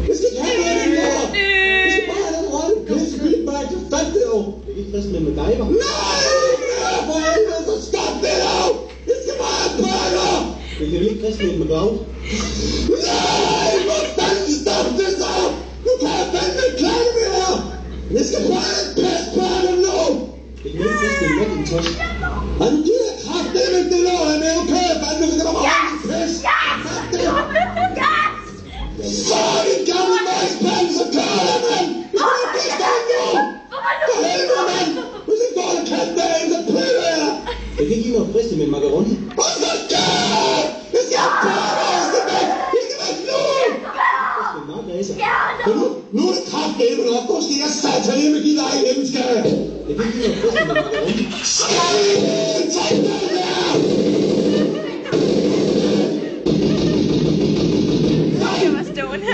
Jeg skal ikke have det, mor! Jeg skal bare have den rolle. Pisse, vildt mig, så fandt det jo. Det er ikke frisk med MacGyver. Nej! For helvede, så stop det dog! Jeg skal bare have burger! Det kan vi ikke frisk med MacGyver. Nej! Hvor fanden stop det så? Nu kan jeg fandme ikke klare det mere! Jeg skal bare passe på dem nu! Det kan ikke frisk med Macintosh. Og nu giver jeg kraftedeme ikke det lov, han er okay, fandme, så kan der bare holde en pis! For din gamle majspande, så kører det, mand! Vi skal ikke blive stående nu! For helvede, mand! Hvis jeg går og katten derinde, så pøler jeg! Jeg kan ikke give mig friste med en macaroni. Og så gør! Jeg skal have burger! Jeg skal væk! Jeg skal væk nu! Nu er det kraftedeme nok, hvor skal jeg satan med give dig hjemme, skal jeg? Jeg kan ikke give mig friste med macaroni. Tag den der! Jeg var stående.